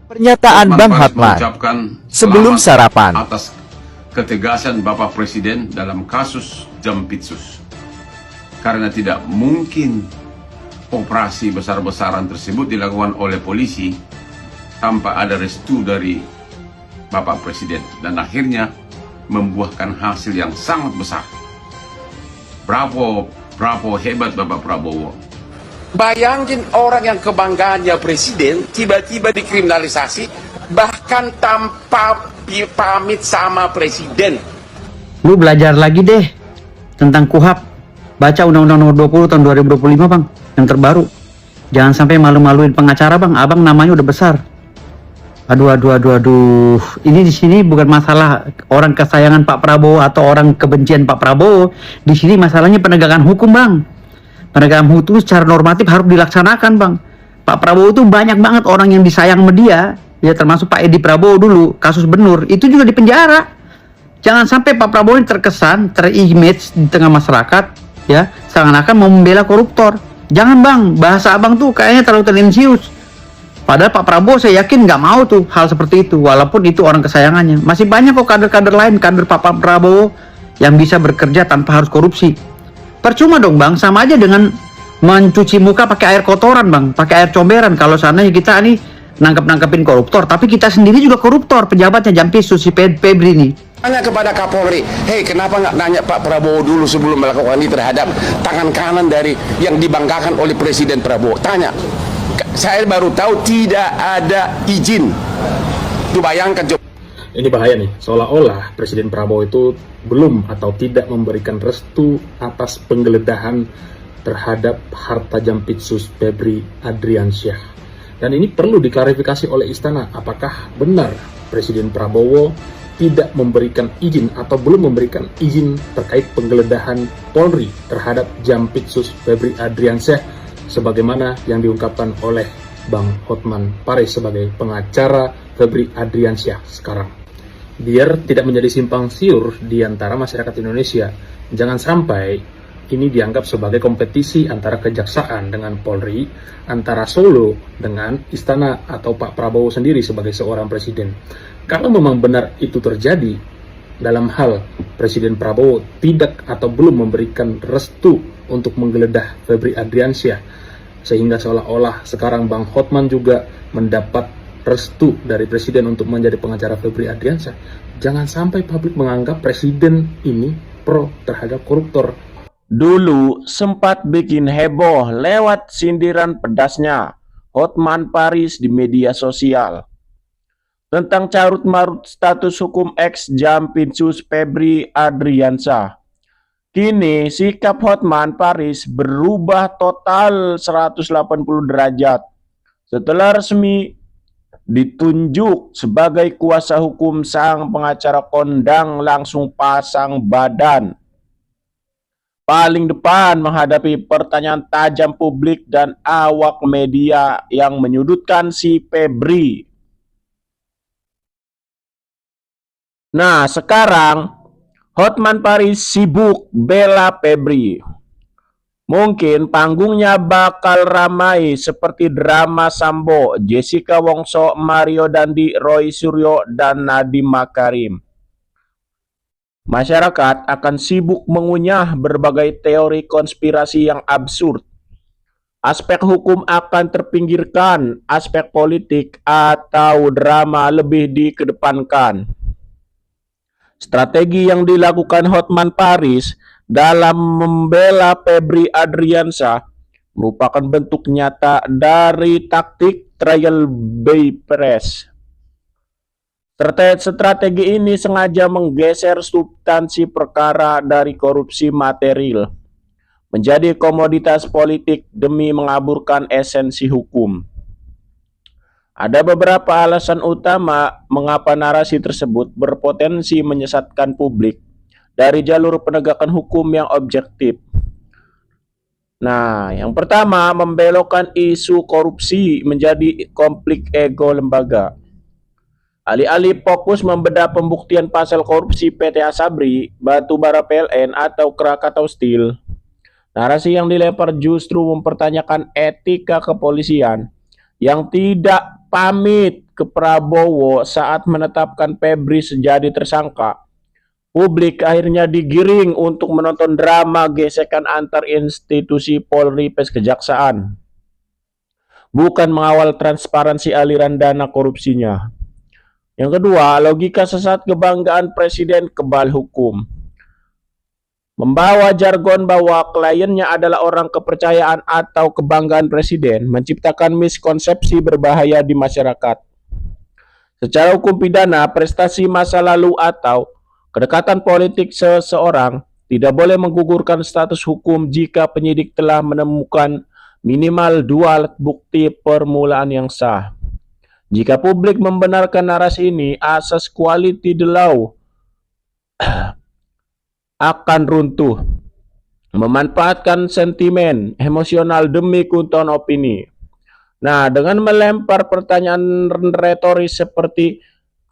Pernyataan Bang Hotman sebelum sarapan. Atas ketegasan Bapak Presiden dalam kasus Jampitsus. Karena tidak mungkin operasi besar-besaran tersebut dilakukan oleh polisi tanpa ada restu dari Bapak Presiden. Dan akhirnya membuahkan hasil yang sangat besar. Bravo, bravo, hebat Bapak Prabowo. Bayangin orang yang kebanggaannya presiden tiba-tiba dikriminalisasi bahkan tanpa pamit sama presiden. Lu belajar lagi deh tentang KUHP. Baca Undang-Undang Nomor 20 tahun 2025 Bang, yang terbaru. Jangan sampai malu-maluin pengacara Bang, abang namanya udah besar. Aduh. Ini di sini bukan masalah orang kesayangan Pak Prabowo atau orang kebencian Pak Prabowo. Di sini masalahnya penegakan hukum Bang. Penegakan hukum secara normatif harus dilaksanakan Bang. Pak Prabowo itu banyak banget orang yang disayang sama dia. Ya termasuk Pak Edi Prabowo dulu, kasus Benur, itu juga di penjara. Jangan sampai Pak Prabowo ini terkesan, terimage di tengah masyarakat, ya, seakan-akan mau membela koruptor. Jangan Bang, bahasa abang tuh kayaknya terlalu tendensius. Padahal Pak Prabowo saya yakin nggak mau tuh hal seperti itu, walaupun itu orang kesayangannya. Masih banyak kok kader-kader lain, kader Pak Prabowo yang bisa bekerja tanpa harus korupsi. Percuma dong Bang, sama aja dengan mencuci muka pakai air kotoran Bang, pakai air comberan. Kalau seandainya kita nih nangkep-nangkepin koruptor, tapi kita sendiri juga koruptor, pejabatnya Jampitsus si Febri ini. Tanya kepada Kapolri, hei kenapa nggak nanya Pak Prabowo dulu sebelum melakukan ini terhadap tangan kanan dari yang dibanggakan oleh Presiden Prabowo? Tanya. Saya baru tahu tidak ada izin. Itu bayangkan coba. Ini bahaya nih, seolah-olah Presiden Prabowo itu belum atau tidak memberikan restu atas penggeledahan terhadap harta Jampitsus Febri Adriansyah. Dan ini perlu diklarifikasi oleh Istana, apakah benar Presiden Prabowo tidak memberikan izin atau belum memberikan izin terkait penggeledahan Polri terhadap Jampitsus Febri Adriansyah sebagaimana yang diungkapkan oleh Bang Hotman Paris sebagai pengacara Febri Adriansyah sekarang. Biar tidak menjadi simpang siur di antara masyarakat Indonesia, jangan sampai ini dianggap sebagai kompetisi antara kejaksaan dengan Polri, antara Solo dengan Istana atau Pak Prabowo sendiri sebagai seorang presiden. Kalau memang benar itu terjadi, dalam hal Presiden Prabowo tidak atau belum memberikan restu untuk menggeledah Febri Adriansyah, sehingga seolah-olah sekarang Bang Hotman juga mendapat restu dari Presiden untuk menjadi pengacara Febri Adriansyah, jangan sampai publik menganggap Presiden ini pro terhadap koruptor. Dulu sempat bikin heboh lewat sindiran pedasnya Hotman Paris di media sosial tentang carut-marut status hukum ex Jampitsus Febri Adriansyah. Kini sikap Hotman Paris berubah total 180 derajat setelah resmi ditunjuk sebagai kuasa hukum sang pengacara kondang, langsung pasang badan paling depan menghadapi pertanyaan tajam publik dan awak media yang menyudutkan si Febri. Nah, sekarang Hotman Paris sibuk bela Febri. Mungkin panggungnya bakal ramai seperti drama Sambo, Jessica Wongso, Mario Dandi, Roy Suryo, dan Nadiem Makarim. Masyarakat akan sibuk mengunyah berbagai teori konspirasi yang absurd. Aspek hukum akan terpinggirkan, aspek politik atau drama lebih dikedepankan. Strategi yang dilakukan Hotman Paris dalam membela Febri Adriansyah merupakan bentuk nyata dari taktik trial by press. Strategi ini sengaja menggeser substansi perkara dari korupsi material menjadi komoditas politik demi mengaburkan esensi hukum. Ada beberapa alasan utama mengapa narasi tersebut berpotensi menyesatkan publik dari jalur penegakan hukum yang objektif. Nah, yang pertama, membelokkan isu korupsi menjadi konflik ego lembaga. Alih-alih fokus membedah pembuktian pasal korupsi PT Asabri, Batubara PLN, atau Krakatau Steel, narasi yang dilempar justru mempertanyakan etika kepolisian yang tidak pamit ke Prabowo saat menetapkan Febri menjadi tersangka, publik akhirnya digiring untuk menonton drama gesekan antar institusi Polri plus Kejaksaan, bukan mengawal transparansi aliran dana korupsinya. Yang kedua, logika sesat kebanggaan presiden kebal hukum. Membawa jargon bahwa kliennya adalah orang kepercayaan atau kebanggaan presiden menciptakan miskonsepsi berbahaya di masyarakat. Secara hukum pidana, prestasi masa lalu atau kedekatan politik seseorang tidak boleh menggugurkan status hukum jika penyidik telah menemukan minimal 2 alat bukti permulaan yang sah. Jika publik membenarkan narasi ini, asas quality the law akan runtuh, memanfaatkan sentimen emosional demi keuntungan opini. Nah, dengan melempar pertanyaan retoris seperti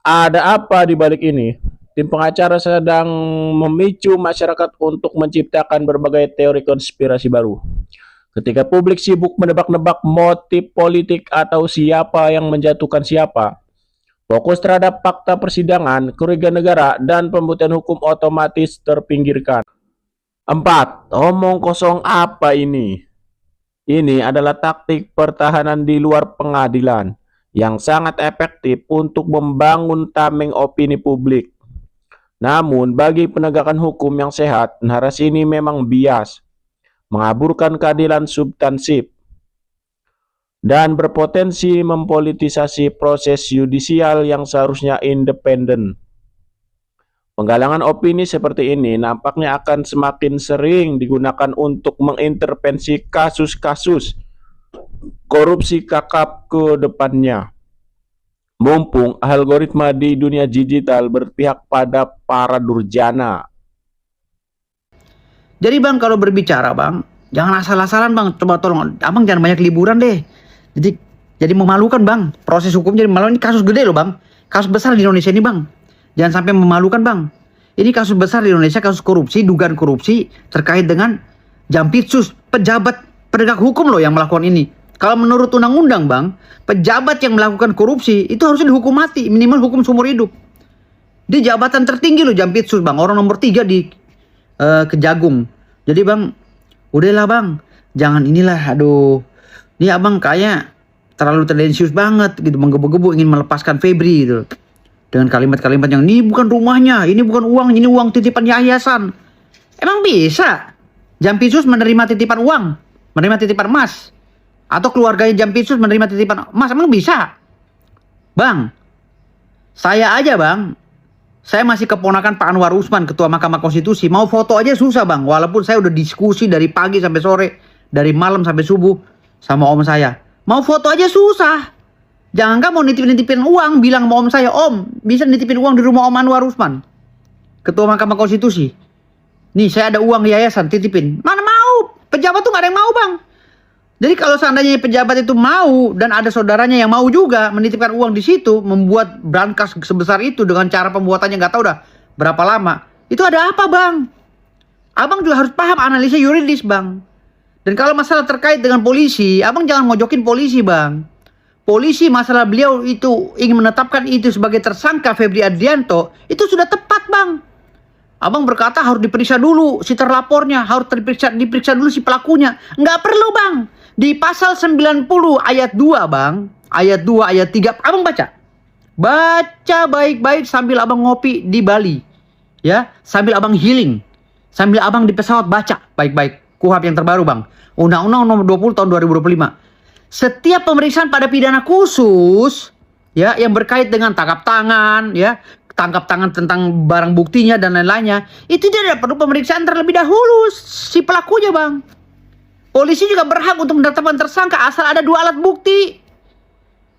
ada apa di balik ini, tim pengacara sedang memicu masyarakat untuk menciptakan berbagai teori konspirasi baru. Ketika publik sibuk menebak-nebak motif politik atau siapa yang menjatuhkan siapa, fokus terhadap fakta persidangan, kerugian negara, dan pembuktian hukum otomatis terpinggirkan. 4. Omong kosong apa ini? Ini adalah taktik pertahanan di luar pengadilan yang sangat efektif untuk membangun tameng opini publik. Namun, bagi penegakan hukum yang sehat, narasi ini memang bias, mengaburkan keadilan substansif, dan berpotensi mempolitisasi proses yudisial yang seharusnya independen. Penggalangan opini seperti ini nampaknya akan semakin sering digunakan untuk mengintervensi kasus-kasus korupsi kakap ke depannya. Mumpung algoritma di dunia digital berpihak pada para durjana. Jadi bang, kalau berbicara bang, jangan asal-asalan bang. Coba tolong, abang jangan banyak liburan deh. Jadi memalukan bang. Proses hukum jadi memalukan. Ini kasus gede loh bang. Kasus besar di Indonesia ini bang. Jangan sampai memalukan bang. Ini kasus besar di Indonesia, kasus korupsi, dugaan korupsi terkait dengan Jampitsus, pejabat penegak hukum loh yang melakukan ini. Kalau menurut undang-undang bang, pejabat yang melakukan korupsi itu harusnya dihukum mati, minimal hukum seumur hidup. Dia jabatan tertinggi loh Jampitsus bang, orang nomor 3 di Kejagung. Jadi bang, udahlah bang, jangan inilah, aduh. Ini abang kayak terlalu tendensius banget gitu, menggebu-gebu ingin melepaskan Febri gitu. Dengan kalimat-kalimat yang ini bukan rumahnya, ini bukan uang, ini uang titipan yayasan. Emang bisa Jampitsus menerima titipan uang, menerima titipan emas? Atau keluarganya Jampitsus menerima titipan emas? Emang bisa? Bang, saya aja bang, saya masih keponakan Pak Anwar Usman, Ketua Mahkamah Konstitusi. Mau foto aja susah bang, walaupun saya udah diskusi dari pagi sampai sore, dari malam sampai subuh sama om saya. Mau foto aja susah. Jangan mau nitipin uang, bilang sama om saya, om bisa nitipin uang di rumah Om Anwar Usman, Ketua Mahkamah Konstitusi. Nih saya ada uang yayasan, titipin. Mana mau? Pejabat tuh gak ada yang mau bang. Jadi kalau seandainya pejabat itu mau dan ada saudaranya yang mau juga menitipkan uang di situ, membuat brankas sebesar itu dengan cara pembuatannya nggak tahu dah berapa lama, itu ada apa bang? Abang juga harus paham analisa yuridis bang. Dan kalau masalah terkait dengan polisi, abang jangan mojokin polisi bang. Polisi masalah beliau itu ingin menetapkan itu sebagai tersangka Febri Adrianto, itu sudah tepat bang. Abang berkata harus diperiksa dulu si terlapornya, harus diperiksa dulu si pelakunya. Nggak perlu bang. Di pasal 90 ayat 2 bang, ayat 2, ayat 3, abang baca. Baca baik-baik sambil abang ngopi di Bali. Ya, sambil abang healing. Sambil abang di pesawat baca baik-baik. KUHP yang terbaru bang, Undang-Undang nomor 20 tahun 2025. Setiap pemeriksaan pada pidana khusus, ya, yang berkait dengan tangkap tangan, ya, tangkap tangan tentang barang buktinya dan lain-lainnya, itu tidak perlu pemeriksaan terlebih dahulu si pelakunya bang. Polisi juga berhak untuk menetapkan tersangka asal ada 2 alat bukti.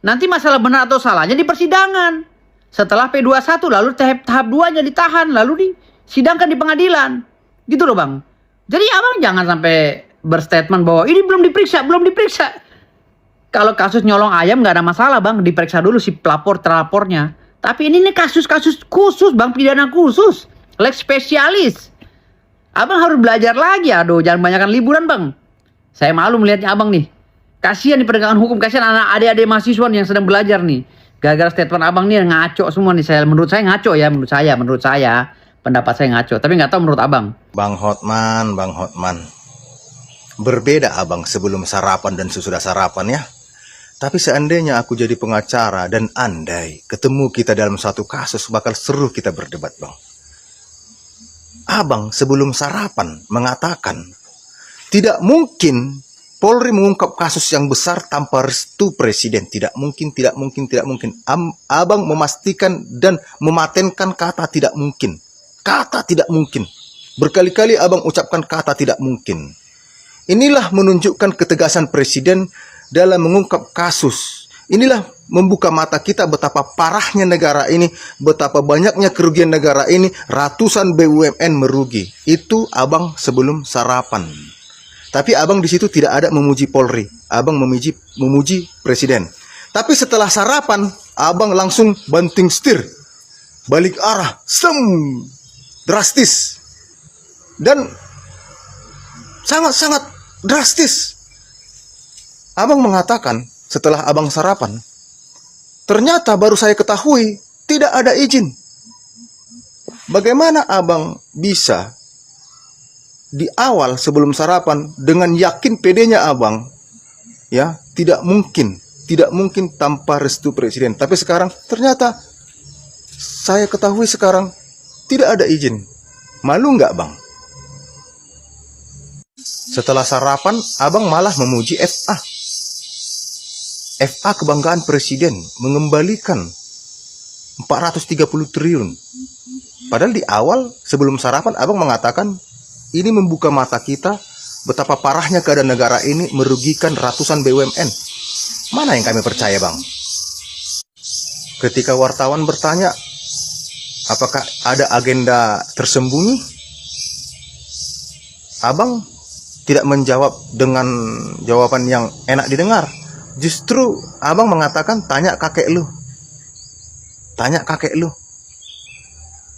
Nanti masalah benar atau salahnya di persidangan. Setelah P21 lalu tahap 2-nya ditahan, lalu disidangkan di pengadilan. Gitu loh bang. Jadi abang jangan sampai berstatement bahwa ini belum diperiksa. Kalau kasus nyolong ayam nggak ada masalah bang, diperiksa dulu si pelapor terlapornya. Tapi ini kasus-kasus khusus bang, pidana khusus, lex spesialis. Abang harus belajar lagi, aduh jangan banyakkan liburan bang. Saya malu melihatnya abang nih. Kasihan di penegakan hukum, kasihan anak adik-adik mahasiswa yang sedang belajar nih. Gara-gara statement abang nih ngaco semua nih. Menurut saya ngaco ya, menurut saya pendapat saya ngaco. Tapi nggak tahu menurut abang. Bang Hotman. Berbeda abang sebelum sarapan dan sesudah sarapan ya. Tapi seandainya aku jadi pengacara dan andai ketemu kita dalam satu kasus, bakal seru kita berdebat bang. Abang sebelum sarapan mengatakan tidak mungkin Polri mengungkap kasus yang besar tanpa restu presiden. Tidak mungkin. Abang memastikan dan mematenkan kata tidak mungkin. Kata tidak mungkin. Berkali-kali abang ucapkan kata tidak mungkin. Inilah menunjukkan ketegasan presiden dalam mengungkap kasus. Inilah membuka mata kita betapa parahnya negara ini, betapa banyaknya kerugian negara ini, ratusan BUMN merugi. Itu abang sebelum sarapan. Tapi abang di situ tidak ada memuji Polri, abang memuji presiden. Tapi setelah sarapan, abang langsung banting setir, balik arah, drastis, dan sangat drastis. Abang mengatakan setelah abang sarapan, ternyata baru saya ketahui tidak ada izin. Bagaimana abang bisa di awal sebelum sarapan dengan yakin pedenya abang ya tidak mungkin tanpa restu presiden, tapi sekarang ternyata saya ketahui sekarang tidak ada izin. Malu nggak bang? Setelah sarapan abang malah memuji FA kebanggaan presiden mengembalikan 430 triliun. Padahal di awal sebelum sarapan abang mengatakan ini membuka mata kita betapa parahnya keadaan negara ini, merugikan ratusan BUMN. Mana yang kami percaya bang? Ketika wartawan bertanya apakah ada agenda tersembunyi, abang tidak menjawab dengan jawaban yang enak didengar. Justru abang mengatakan tanya kakek lu.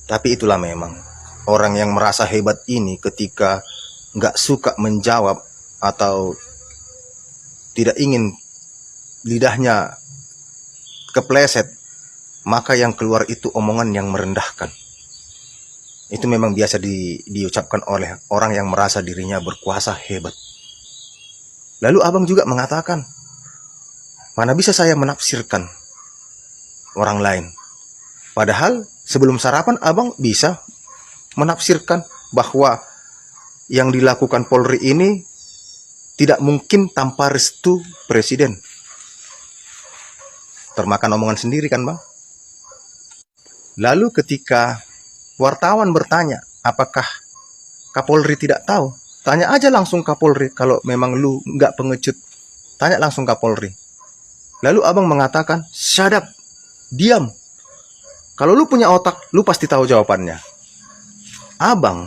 Tapi itulah memang orang yang merasa hebat ini ketika nggak suka menjawab atau tidak ingin lidahnya kepleset, maka yang keluar itu omongan yang merendahkan. Itu memang biasa diucapkan oleh orang yang merasa dirinya berkuasa hebat. Lalu abang juga mengatakan, mana bisa saya menafsirkan orang lain? Padahal sebelum sarapan abang bisa menafsirkan bahwa yang dilakukan Polri ini tidak mungkin tanpa restu presiden. Termakan omongan sendiri kan bang? Lalu ketika wartawan bertanya apakah Kapolri tidak tahu, tanya aja langsung Kapolri. Kalau memang lu nggak pengecut, tanya langsung Kapolri. Lalu abang mengatakan, shut up, diam. Kalau lu punya otak, lu pasti tahu jawabannya. Abang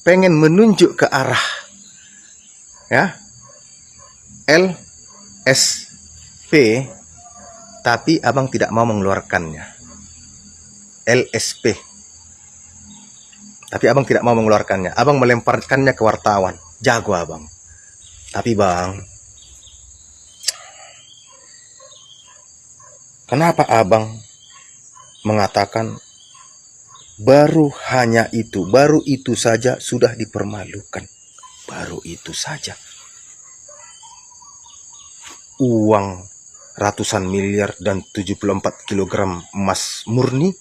pengen menunjuk ke arah ya LSP, tapi abang tidak mau mengeluarkannya. LSP, tapi abang tidak mau mengeluarkannya. Abang melemparkannya ke wartawan. Jago abang. Tapi bang, kenapa abang mengatakan baru itu saja sudah dipermalukan? Baru itu saja. Uang ratusan miliar dan 74 kg emas murni,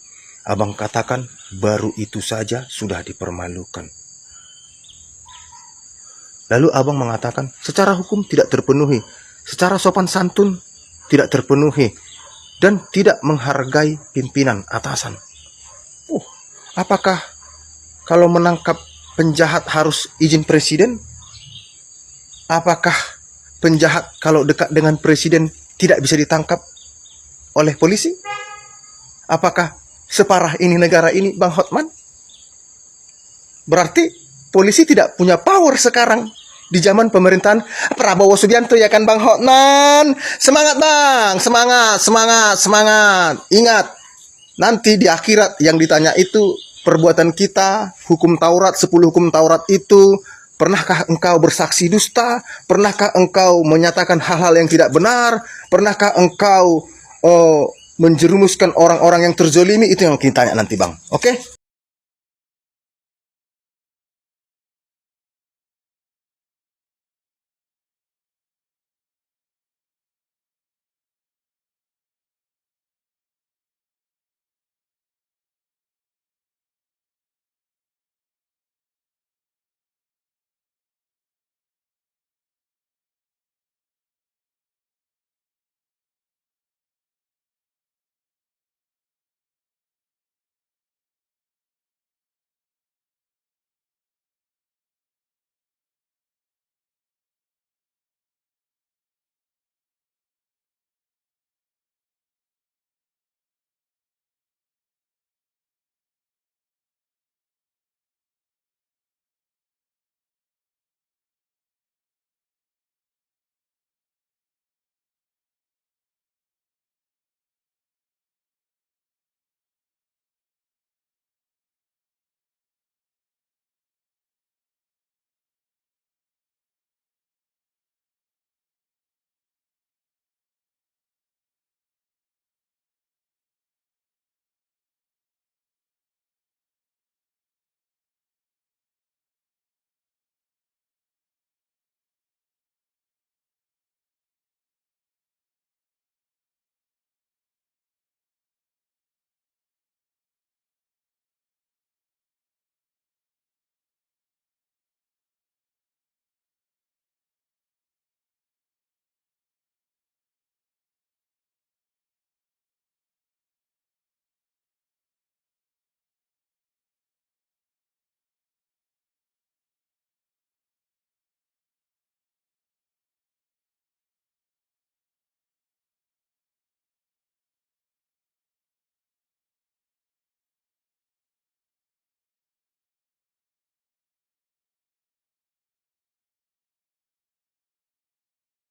abang katakan baru itu saja sudah dipermalukan. Lalu abang mengatakan secara hukum tidak terpenuhi, secara sopan santun tidak terpenuhi, dan tidak menghargai pimpinan atasan. Apakah kalau menangkap penjahat harus izin presiden? Apakah penjahat kalau dekat dengan presiden tidak bisa ditangkap oleh polisi? Apakah separah ini negara ini, Bang Hotman? Berarti polisi tidak punya power sekarang di zaman pemerintahan Prabowo Subianto, ya kan Bang Hotman? Semangat Bang, semangat. Ingat, nanti di akhirat yang ditanya itu perbuatan kita, hukum Taurat, 10 hukum Taurat itu. Pernahkah engkau bersaksi dusta? Pernahkah engkau menyatakan hal-hal yang tidak benar? Pernahkah engkau menjerumuskan orang-orang yang terzolimi, itu yang kita tanya nanti Bang. Oke?